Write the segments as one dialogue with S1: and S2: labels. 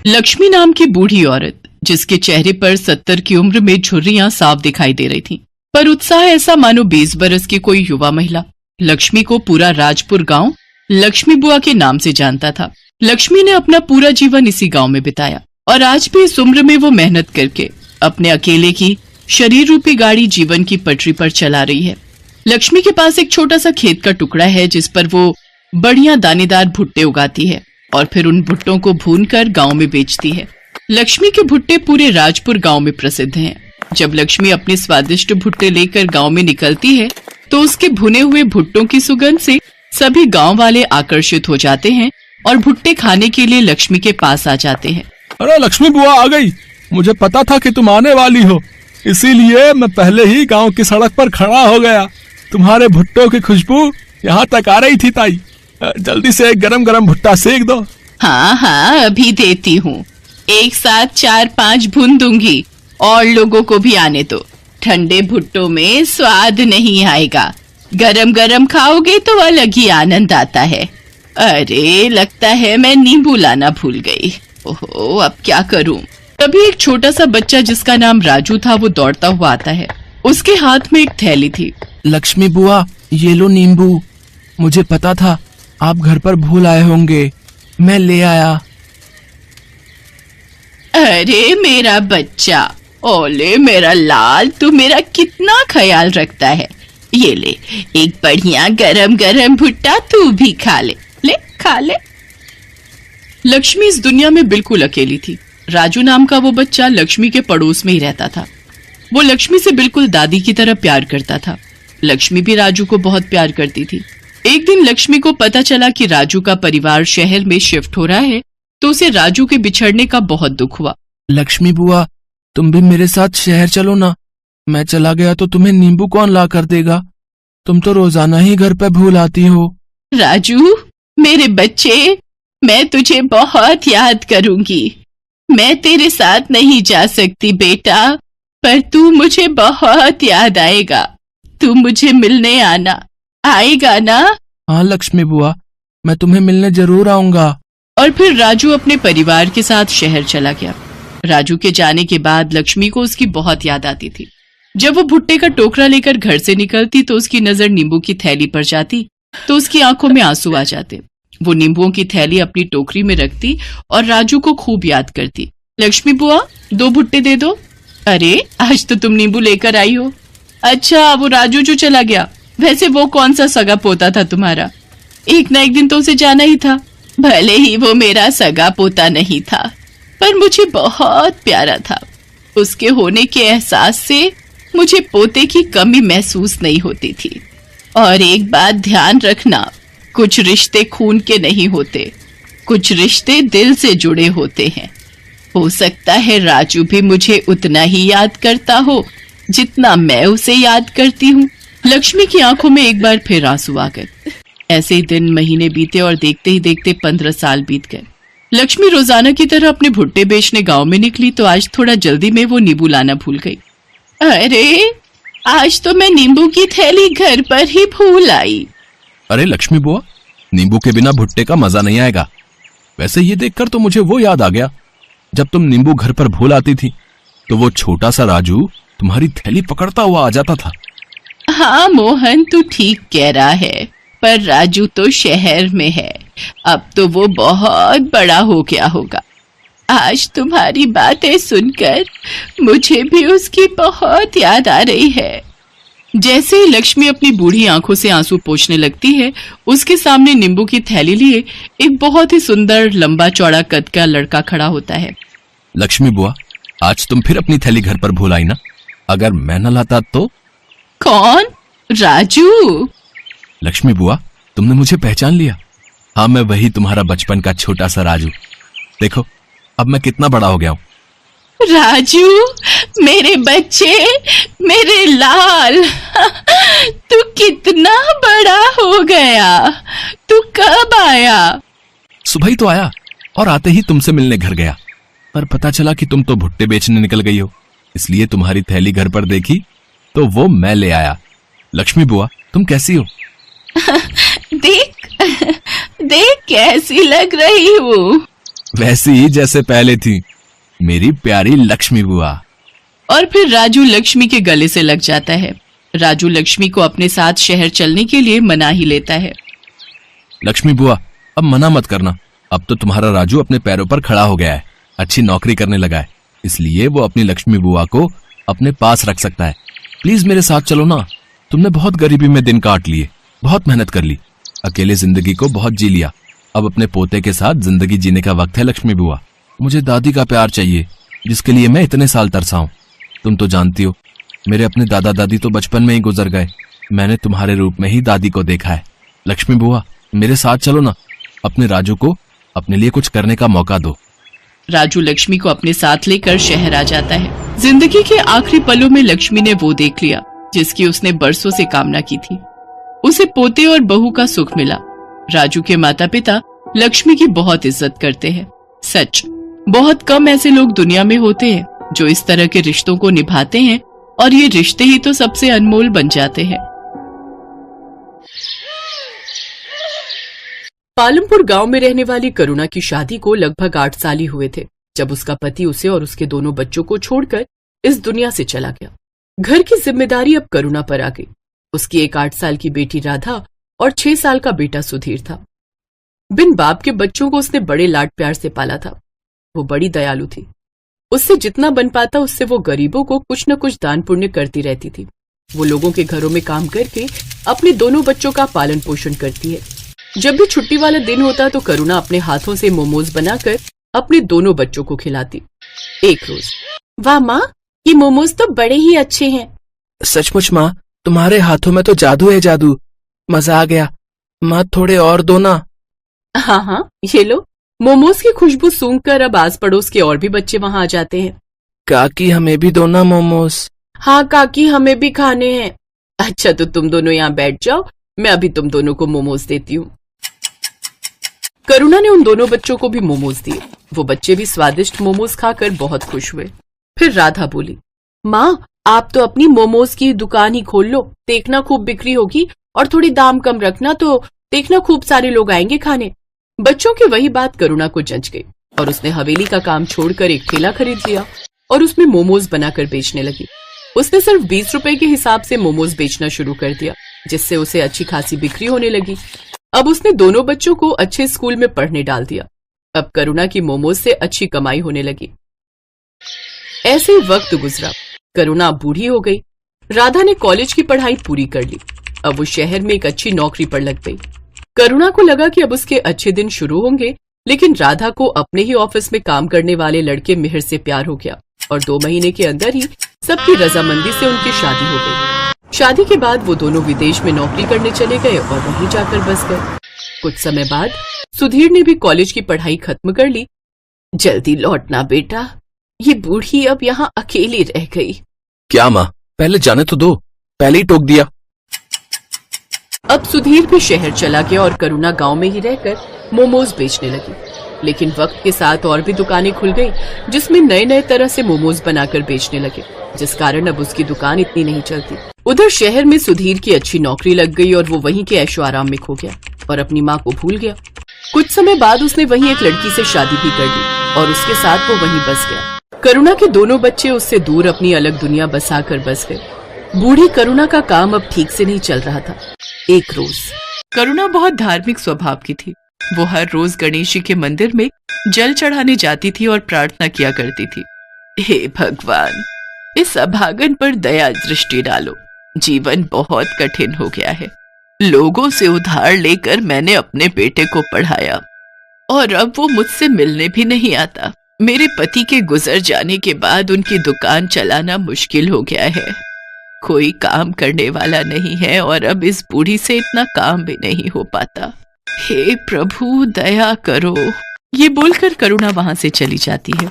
S1: लक्ष्मी नाम की बूढ़ी औरत, जिसके चेहरे पर 70 की उम्र में झुर्रियां साफ दिखाई दे रही थीं, पर उत्साह ऐसा मानो 20 बरस की कोई युवा महिला। लक्ष्मी को पूरा राजपुर गांव लक्ष्मी बुआ के नाम से जानता था। लक्ष्मी ने अपना पूरा जीवन इसी गांव में बिताया और आज भी इस उम्र में वो मेहनत करके अपने अकेले की शरीर रूपी गाड़ी जीवन की पटरी पर चला रही है। लक्ष्मी के पास एक छोटा सा खेत का टुकड़ा है जिस पर वो बढ़िया दानेदार भुट्टे उगाती है और फिर उन भुट्टों को भूनकर गांव में बेचती है। लक्ष्मी के भुट्टे पूरे राजपुर गांव में प्रसिद्ध हैं। जब लक्ष्मी अपने स्वादिष्ट भुट्टे लेकर गांव में निकलती है तो उसके भुने हुए भुट्टों की सुगंध से सभी गांव वाले आकर्षित हो जाते हैं और भुट्टे खाने के लिए लक्ष्मी के पास आ जाते हैं।
S2: अरे लक्ष्मी बुआ आ गई, मुझे पता था कि तुम आने वाली हो, इसीलिए मैं पहले ही गांव की सड़क पर खड़ा हो गया। तुम्हारे भुट्टों की खुशबू यहाँ तक आ रही थी ताई, जल्दी से एक गरम गरम भुट्टा सेक दो।
S1: हाँ हाँ अभी देती हूँ, एक साथ 4-5 भून दूंगी और लोगों को भी आने दो। ठंडे भुट्टों में स्वाद नहीं आएगा, गरम गरम खाओगे तो अलग ही आनंद आता है। अरे लगता है मैं नींबू लाना भूल गई। ओहो अब क्या करूं। तभी एक छोटा सा बच्चा जिसका नाम राजू था वो दौड़ता हुआ आता है। उसके हाथ में एक थैली थी।
S2: लक्ष्मी बुआ ये लो नींबू, मुझे पता था आप घर पर भूल आए होंगे, मैं ले आया।
S1: अरे मेरा बच्चा, ओले मेरा लाल, तू मेरा कितना ख्याल रखता है। ये ले एक बढ़िया गरम गरम भुट्टा, तू भी खा ले, ले खा ले। लक्ष्मी इस दुनिया में बिल्कुल अकेली थी। राजू नाम का वो बच्चा लक्ष्मी के पड़ोस में ही रहता था। वो लक्ष्मी से बिल्कुल दादी की तरह प्यार करता था। लक्ष्मी भी राजू को बहुत प्यार करती थी। एक दिन लक्ष्मी को पता चला कि राजू का परिवार शहर में शिफ्ट हो रहा है तो उसे राजू के बिछड़ने का बहुत दुख हुआ।
S2: लक्ष्मी बुआ तुम भी मेरे साथ शहर चलो ना, मैं चला गया तो तुम्हें नींबू कौन ला कर देगा, तुम तो रोजाना ही घर पे भूल आती हो।
S1: राजू मेरे बच्चे, मैं तुझे बहुत याद करूंगी। मैं तेरे साथ नहीं जा सकती बेटा, पर तू मुझे बहुत याद आएगा। तू मुझे मिलने आना, आएगा ना?
S2: हाँ लक्ष्मी बुआ, मैं तुम्हें मिलने जरूर आऊंगा।
S1: और फिर राजू अपने परिवार के साथ शहर चला गया। राजू के जाने के बाद लक्ष्मी को उसकी बहुत याद आती थी। जब वो भुट्टे का टोकरा लेकर घर से निकलती तो उसकी नजर नींबू की थैली पर जाती तो उसकी आंखों में आंसू आ जाते। वो नींबुओं की थैली अपनी टोकरी में रखती और राजू को खूब याद करती। लक्ष्मी बुआ 2 भुट्टे दे दो। अरे आज तो तुम नींबू लेकर आई हो। अच्छा वो राजू जो चला गया, वैसे वो कौन सा सगा पोता था तुम्हारा? एक ना एक दिन तो उसे जाना ही था। भले ही वो मेरा सगा पोता नहीं था, पर मुझे बहुत प्यारा था। उसके होने के एहसास से मुझे पोते की कमी महसूस नहीं होती थी। और एक बात ध्यान रखना, कुछ रिश्ते खून के नहीं होते, कुछ रिश्ते दिल से जुड़े होते हैं। हो सकता है राजू भी मुझे उतना ही याद करता हो जितना मैं उसे याद करती हूँ। लक्ष्मी की आंखों में एक बार फिर आंसू आ गए। ऐसे ही दिन महीने बीते और देखते ही देखते 15 साल बीत गए। लक्ष्मी रोजाना की तरह अपने भुट्टे बेचने गांव में निकली तो आज थोड़ा जल्दी में वो नींबू लाना भूल गई। अरे आज तो मैं नींबू की थैली घर पर ही भूल आई।
S2: अरे लक्ष्मी बुआ, नींबू के बिना भुट्टे का मजा नहीं आएगा। वैसे ये देखकर तो मुझे वो याद आ गया, जब तुम नींबू घर पर भूल आती थी तो वो छोटा सा राजू तुम्हारी थैली पकड़ता हुआ आ जाता था।
S1: हाँ मोहन तू ठीक कह रहा है, पर राजू तो शहर में है, अब तो वो बहुत बड़ा हो गया होगा। आज तुम्हारी बातें सुनकर मुझे भी उसकी बहुत याद आ रही है। जैसे ही लक्ष्मी अपनी बूढ़ी आंखों से आंसू पोंछने लगती है, उसके सामने नींबू की थैली लिए एक बहुत ही सुंदर लंबा चौड़ा कद का लड़का खड़ा होता है।
S2: लक्ष्मी बुआ, आज तुम फिर अपनी थैली घर पर भूल आई ना? अगर मैं न लाता तो?
S1: कौन? राजू?
S2: लक्ष्मी बुआ, तुमने मुझे पहचान लिया? हाँ, मैं वही तुम्हारा बचपन का छोटा सा राजू। देखो अब मैं कितना बड़ा हो गया हूँ।
S1: राजू, मेरे बच्चे, मेरे लाल, तू कितना बड़ा हो गया। तू कब आया?
S2: सुबह ही तो आया और आते ही तुमसे मिलने घर गया, पर पता चला कि तुम तो भुट्टे बेचने निकल गई हो, इसलिए तुम्हारी थैली घर पर देखी तो वो मैं ले आया। लक्ष्मी बुआ, तुम कैसी हो?
S1: देख देख कैसी लग रही हूँ।
S2: वैसी ही जैसे पहले थी, मेरी प्यारी लक्ष्मी बुआ।
S1: और फिर राजू लक्ष्मी के गले से लग जाता है। राजू लक्ष्मी को अपने साथ शहर चलने के लिए मना ही लेता है।
S2: लक्ष्मी बुआ, अब मना मत करना। अब तो तुम्हारा राजू अपने पैरों पर खड़ा हो गया है, अच्छी नौकरी करने लगा है, इसलिए वो अपनी लक्ष्मी बुआ को अपने पास रख सकता है। प्लीज मेरे साथ चलो ना। तुमने बहुत गरीबी में दिन काट लिए, बहुत मेहनत कर ली, अकेले जिंदगी को बहुत जी लिया। अब अपने पोते के साथ जिंदगी जीने का वक्त है लक्ष्मी बुआ। मुझे दादी का प्यार चाहिए, जिसके लिए मैं इतने साल तरसा हूं। तुम तो जानती हो, मेरे अपने दादा दादी तो बचपन में ही गुजर गए। मैंने तुम्हारे रूप में ही दादी को देखा है। लक्ष्मी बुआ, मेरे साथ चलो ना। अपने राजू को अपने लिए कुछ करने का मौका दो।
S1: राजू लक्ष्मी को अपने साथ लेकर शहर आ जाता है। जिंदगी के आखिरी पलों में लक्ष्मी ने वो देख लिया जिसकी उसने बरसों से कामना की थी। उसे पोते और बहू का सुख मिला। राजू के माता पिता लक्ष्मी की बहुत इज्जत करते हैं। सच, बहुत कम ऐसे लोग दुनिया में होते हैं जो इस तरह के रिश्तों को निभाते हैं, और ये रिश्ते ही तो सबसे अनमोल बन जाते हैं। पालमपुर गांव में रहने वाली करुणा की शादी को लगभग 8 साल ही हुए थे जब उसका पति उसे और उसके दोनों बच्चों को छोड़कर इस दुनिया से चला गया। घर की जिम्मेदारी अब करुणा पर आ गई। उसकी एक 8 साल की बेटी राधा और 6 साल का बेटा सुधीर था। बिन बाप के बच्चों को उसने बड़े लाड प्यार से पाला था। वो बड़ी दयालु थी। उससे जितना बन पाता उससे वो गरीबों को कुछ न कुछ दान पुण्य करती रहती थी। वो लोगों के घरों में काम करके अपने दोनों बच्चों का पालन पोषण करती है। जब भी छुट्टी वाला दिन होता तो करुणा अपने हाथों से मोमोज बनाकर अपने दोनों बच्चों को खिलाती। एक रोज, वाह माँ, ये मोमोज तो बड़े ही अच्छे हैं।
S3: सचमुच माँ, तुम्हारे हाथों में तो जादू है, जादू। मजा आ गया। माँ, थोड़े और दो ना।
S1: हाँ हाँ, ये लो। मोमोज की खुशबू सूंघकर अब आस पड़ोस के और भी बच्चे वहाँ आ जाते हैं।
S3: काकी, हमें भी दो ना मोमोज।
S1: हाँ काकी, हमें भी खाने हैं। अच्छा, तो तुम दोनों यहाँ बैठ जाओ, मैं अभी तुम दोनों को मोमोज देती हूँ। करुणा ने उन दोनों बच्चों को भी मोमोज दिए। वो बच्चे भी स्वादिष्ट मोमोज खाकर बहुत खुश हुए। फिर राधा बोली, माँ, आप तो अपनी मोमोज की दुकान ही खोल लो, देखना खूब बिक्री होगी, और थोड़ी दाम कम रखना तो देखना खूब सारे लोग आएंगे खाने। बच्चों की वही बात करुणा को जंच गई और उसने हवेली का काम छोड़कर एक ठेला खरीद लिया और उसमें मोमोज बनाकर बेचने लगी। उसने सिर्फ 20 रुपए के हिसाब से मोमोज बेचना शुरू कर दिया, जिससे उसे अच्छी खासी बिक्री होने लगी। अब उसने दोनों बच्चों को अच्छे स्कूल में पढ़ने डाल दिया। अब करुणा की मोमोज से अच्छी कमाई होने लगी। ऐसे ही वक्त गुजरा। करुणा बूढ़ी हो गई। राधा ने कॉलेज की पढ़ाई पूरी कर ली। अब वो शहर में एक अच्छी नौकरी पर लग गई। करुणा को लगा कि अब उसके अच्छे दिन शुरू होंगे, लेकिन राधा को अपने ही ऑफिस में काम करने वाले लड़के मिहिर से प्यार हो गया और 2 महीने के अंदर ही सबकी रजामंदी से उनकी शादी हो गई। शादी के बाद वो दोनों विदेश में नौकरी करने चले गए और वहीं जाकर बस गए। कुछ समय बाद सुधीर ने भी कॉलेज की पढ़ाई खत्म कर ली। जल्दी लौटना बेटा, ये बूढ़ी अब यहाँ अकेली रह गई।
S3: क्या माँ, पहले जाने तो दो, पहले ही टोक दिया।
S1: अब सुधीर भी शहर चला गया और करुणा गांव में ही रहकर मोमोज बेचने लगी। लेकिन वक्त के साथ और भी दुकानें खुल गई जिसमें नए नए तरह से मोमोज बनाकर बेचने लगे, जिस कारण अब उसकी दुकान इतनी नहीं चलती। उधर शहर में सुधीर की अच्छी नौकरी लग गई और वो वहीं के ऐशो आराम में खो गया और अपनी माँ को भूल गया। कुछ समय बाद उसने वहीं एक लड़की से शादी भी कर ली और उसके साथ वो वहीं बस गया। करुणा के दोनों बच्चे उससे दूर अपनी अलग दुनिया बसाकर बस गए। बूढ़ी करुणा का काम अब ठीक से नहीं चल रहा था। एक रोज करुणा बहुत धार्मिक स्वभाव की थी। वो हर रोज गणेश जी के मंदिर में जल चढ़ाने जाती थी और प्रार्थना किया करती थी, हे भगवान, इस अभागन पर दया दृष्टि डालो। जीवन बहुत कठिन हो गया है। लोगों से उधार लेकर मैंने अपने बेटे को पढ़ाया और अब वो मुझसे मिलने भी नहीं आता। मेरे पति के गुजर जाने के बाद उनकी दुकान चलाना मुश्किल हो गया है। कोई काम करने वाला नहीं है और अब इस बूढ़ी से इतना काम भी नहीं हो पाता। हे प्रभु, दया करो। ये बोलकर करुणा वहां से चली जाती है।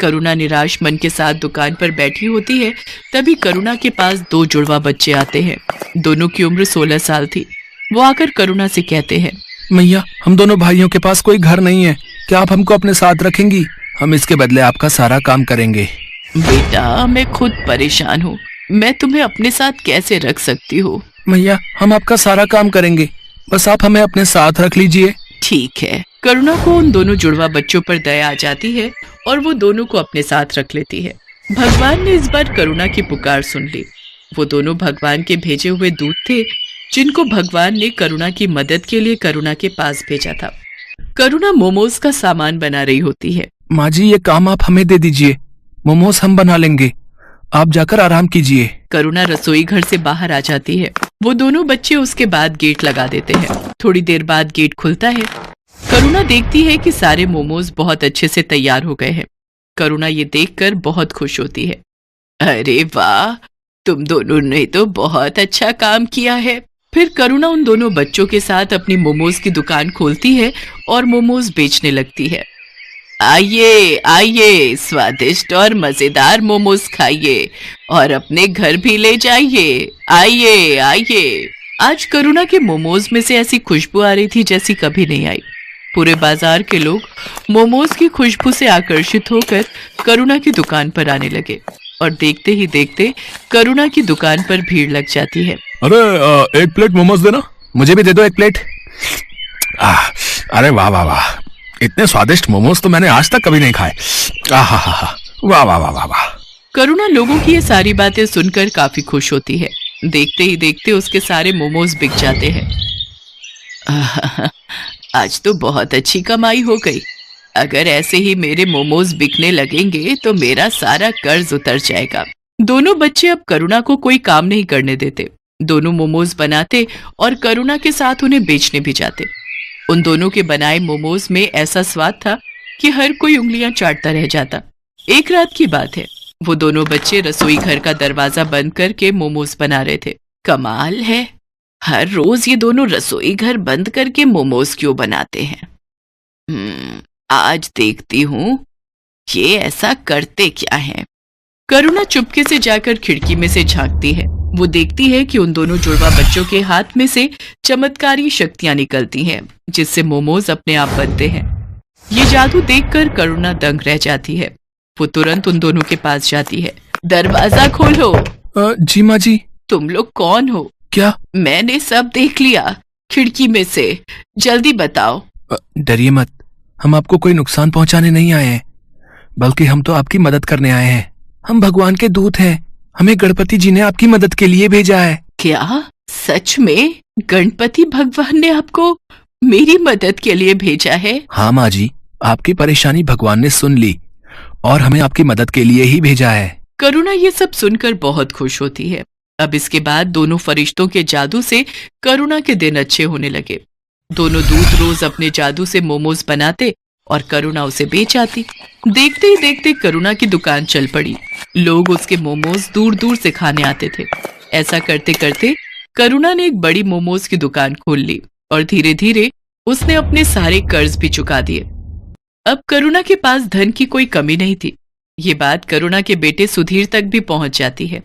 S1: करुणा निराश मन के साथ दुकान पर बैठी होती है। तभी करुणा के पास 2 जुड़वा बच्चे आते हैं। दोनों की उम्र 16 साल थी। वो आकर करुणा से कहते हैं,
S3: मैया, हम दोनों भाइयों के पास कोई घर नहीं है, क्या आप हमको अपने साथ रखेंगी? हम इसके बदले आपका सारा काम करेंगे।
S1: बेटा, मैं खुद परेशान हूँ, मैं तुम्हें अपने साथ कैसे रख सकती हूँ?
S3: मैया, हम आपका सारा काम करेंगे, बस आप हमें अपने साथ रख लीजिए।
S1: ठीक है। करुणा को उन दोनों जुड़वा बच्चों पर दया आ जाती है और वो दोनों को अपने साथ रख लेती है। भगवान ने इस बार करुणा की पुकार सुन ली। वो दोनों भगवान के भेजे हुए दूत थे जिनको भगवान ने करुणा की मदद के लिए करुणा के पास भेजा था। करुणा मोमोज का सामान बना रही होती है।
S3: माँ जी, ये काम आप हमें दे दीजिए, मोमोज हम बना लेंगे, आप जाकर आराम कीजिए।
S1: करुणा रसोई घर से बाहर आ जाती है। वो दोनों बच्चे उसके बाद गेट लगा देते हैं। थोड़ी देर बाद गेट खुलता है। करुणा देखती है कि सारे मोमोज बहुत अच्छे से तैयार हो गए हैं। करुणा ये देखकर बहुत खुश होती है। अरे वाह, तुम दोनों ने तो बहुत अच्छा काम किया है। फिर करुणा उन दोनों बच्चों के साथ अपनी मोमोज की दुकान खोलती है और मोमोज बेचने लगती है। आइए आइए, स्वादिष्ट और मजेदार मोमोज खाइए और अपने घर भी ले जाइए। आइए आइए। आज करुणा के मोमोज में से ऐसी खुशबू आ रही थी जैसी कभी नहीं आई। पूरे बाजार के लोग मोमोज की खुशबू से आकर्षित होकर करुणा की दुकान पर आने लगे और देखते ही देखते करुणा की दुकान पर भीड़ लग जाती है।
S2: अरे एक प्लेट मोमोज देना।
S3: मुझे भी दे दो एक प्लेट। अरे वाह वाह वाह, इतने स्वादिष्ट मोमोज तो मैंने आज तक कभी नहीं खाए। वाह वाह वाह वाह वाह।
S1: करुणा लोगों की ये सारी बातें सुनकर काफी खुश होती है। देखते ही देखते उसके सारे मोमोज बिक जाते हैं। आज तो बहुत अच्छी कमाई हो गई। अगर ऐसे ही मेरे मोमोज बिकने लगेंगे तो मेरा सारा कर्ज उतर जाएगा। दोनों बच्चे अब करुणा को कोई काम नहीं करने देते। दोनों मोमोज बनाते और करुणा के साथ उन्हें बेचने भी जाते। उन दोनों के बनाए मोमोज में ऐसा स्वाद था कि हर कोई उंगलियां चाटता रह जाता। एक रात की बात है, वो दोनों बच्चे रसोई घर का दरवाजा बंद करके मोमोज बना रहे थे। कमाल है, हर रोज ये दोनों रसोई घर बंद करके मोमोज क्यों बनाते हैं। आज देखती हूँ ये ऐसा करते क्या है। करुणा चुपके से जाकर खिड़की में से झांकती है। वो देखती है कि उन दोनों जुड़वा बच्चों के हाथ में से चमत्कारी शक्तियां निकलती हैं जिससे मोमोज अपने आप बनते हैं। ये जादू देखकर करुणा दंग रह जाती है। वो तुरंत उन दोनों के पास जाती है। दरवाजा खोलो।
S3: जी माँ जी।
S1: तुम लोग कौन हो?
S3: क्या?
S1: मैंने सब देख लिया खिड़की में से, जल्दी बताओ।
S3: डरिए मत, हम आपको कोई नुकसान पहुंचाने नहीं आए हैं, बल्कि हम तो आपकी मदद करने आए हैं। हम भगवान के दूत हैं, हमें गणपति जी ने आपकी मदद के लिए भेजा है।
S1: क्या सच में गणपति भगवान ने आपको मेरी मदद के लिए भेजा है?
S3: हाँ माँ जी, आपकी परेशानी भगवान ने सुन ली और हमें आपकी मदद के लिए ही भेजा है।
S1: करुणा ये सब सुनकर बहुत खुश होती है। अब इसके बाद दोनों फरिश्तों के जादू से करुणा के दिन अच्छे होने लगे। दोनों दूत रोज अपने जादू से मोमोज बनाते और करुणा उसे बेच आती। देखते ही देखते करुणा की दुकान चल पड़ी। लोग उसके मोमोज दूर दूर से खाने आते थे। ऐसा करते करते करुणा ने एक बड़ी मोमोज की दुकान खोल ली और धीरे धीरे उसने अपने सारे कर्ज भी चुका दिए। अब करुणा के पास धन की कोई कमी नहीं थी। ये बात करुणा के बेटे सुधीर तक भी पहुंच जाती है।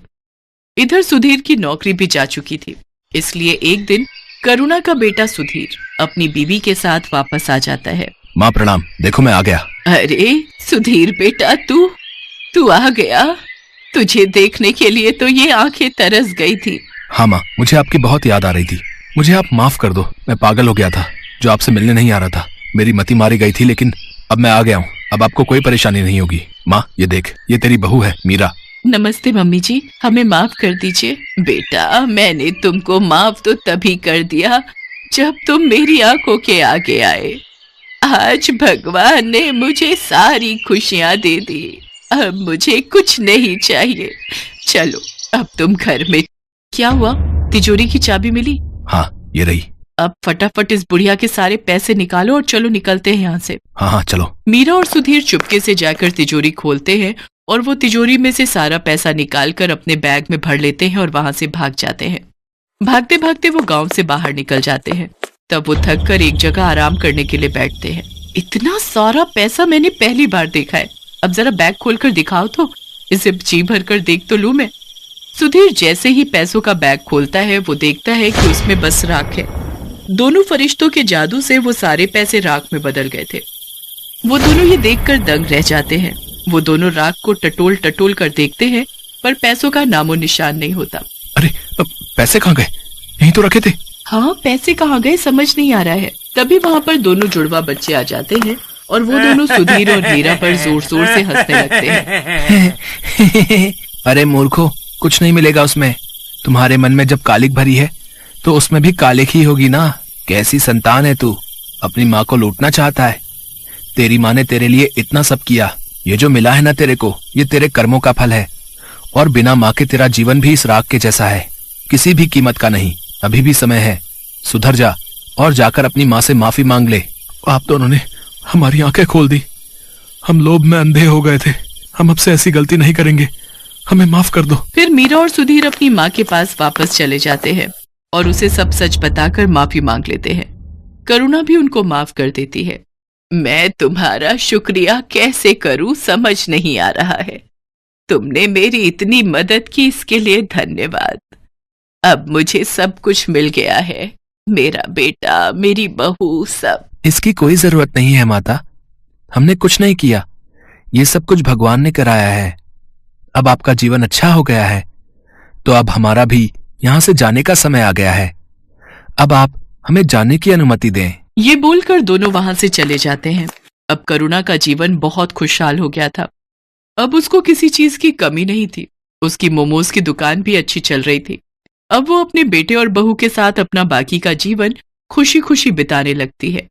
S1: इधर सुधीर की नौकरी भी जा चुकी थी, इसलिए एक दिन करुणा का बेटा सुधीर अपनी बीवी के साथ वापस आ जाता है।
S3: माँ प्रणाम, देखो मैं आ गया।
S1: अरे सुधीर बेटा, तू आ गया। तुझे देखने के लिए तो ये आंखें तरस गई थी।
S3: हाँ माँ, मुझे आपकी बहुत याद आ रही थी। मुझे आप माफ कर दो, मैं पागल हो गया था जो आपसे मिलने नहीं आ रहा था। मेरी मति मारी गई थी, लेकिन अब मैं आ गया हूँ। अब आपको कोई परेशानी नहीं होगी। माँ ये देख, ये तेरी बहू है मीरा।
S1: नमस्ते मम्मी जी, हमें माफ कर दीजिए। बेटा, मैंने तुमको माफ तो तभी कर दिया जब तुम मेरी आंखों के आगे आए। आज भगवान ने मुझे सारी खुशियां दे दी। अब मुझे कुछ नहीं चाहिए। चलो अब तुम घर में। क्या हुआ? तिजोरी की चाबी मिली?
S3: हाँ ये रही।
S1: अब फटाफट इस बुढ़िया के सारे पैसे निकालो और चलो निकलते हैं यहाँ से।
S3: हाँ चलो।
S1: मीरा और सुधीर चुपके से जाकर तिजोरी खोलते हैं और वो तिजोरी में से सारा पैसा निकालकर अपने बैग में भर लेते हैं और वहां से भाग जाते हैं। भागते भागते वो गांव से बाहर निकल जाते हैं। तब वो थक कर एक जगह आराम करने के लिए बैठते हैं। इतना सारा पैसा मैंने पहली बार देखा है। अब जरा बैग खोलकर दिखाओ तो, इसे जी भर कर देख तो लूं मैं। सुधीर जैसे ही पैसों का बैग खोलता है वो देखता है कि उसमें बस राख है। दोनों फरिश्तों के जादू से वो सारे पैसे राख में बदल गए थे। वो दोनों ये देखकर दंग रह जाते हैं। वो दोनों राख को टटोल टटोल कर देखते हैं, पर पैसों का नामो निशान नहीं होता।
S3: अरे पैसे कहाँ गए? यहीं तो रखे थे।
S1: हाँ, पैसे कहाँ गए समझ नहीं आ रहा है। तभी वहां पर दोनों जुड़वा बच्चे आ जाते हैं और वो दोनों सुधीर और मीरा पर जोर जोर से हंसने लगते हैं।
S3: अरे मूर्खो, कुछ नहीं मिलेगा उसमें। तुम्हारे मन में जब कालिक भरी है तो उसमें भी कालिक ही होगी ना। कैसी संतान है तू, अपनी माँ को लूटना चाहता है। तेरी माँ ने तेरे लिए इतना सब किया, ये जो मिला है ना तेरे को, ये तेरे कर्मों का फल है। और बिना माँ के तेरा जीवन भी इस राख के जैसा है, किसी भी कीमत का नहीं। अभी भी समय है, सुधर जा और जाकर अपनी माँ से माफी मांग ले।
S2: आप दोनों ने हमारी आंखें खोल दी। हम लोभ में अंधे हो गए थे। हम अब से ऐसी गलती नहीं करेंगे, हमें माफ कर दो।
S1: फिर मीरा और सुधीर अपनी माँ के पास वापस चले जाते हैं और उसे सब सच बताकर माफी मांग लेते हैं। करुणा भी उनको माफ कर देती है। मैं तुम्हारा शुक्रिया कैसे करूं समझ नहीं आ रहा है। तुमने मेरी इतनी मदद की, इसके लिए धन्यवाद। अब मुझे सब कुछ मिल गया है, मेरा बेटा, मेरी बहू, सब।
S3: इसकी कोई जरूरत नहीं है माता, हमने कुछ नहीं किया, ये सब कुछ भगवान ने कराया है। अब आपका जीवन अच्छा हो गया है तो अब हमारा भी यहां से जाने का समय आ गया है। अब आप हमें जाने की अनुमति दें।
S1: ये बोलकर दोनों वहां से चले जाते हैं। अब करुणा का जीवन बहुत खुशहाल हो गया था। अब उसको किसी चीज की कमी नहीं थी। उसकी मोमोज की दुकान भी अच्छी चल रही थी। अब वो अपने बेटे और बहू के साथ अपना बाकी का जीवन खुशी खुशी बिताने लगती है।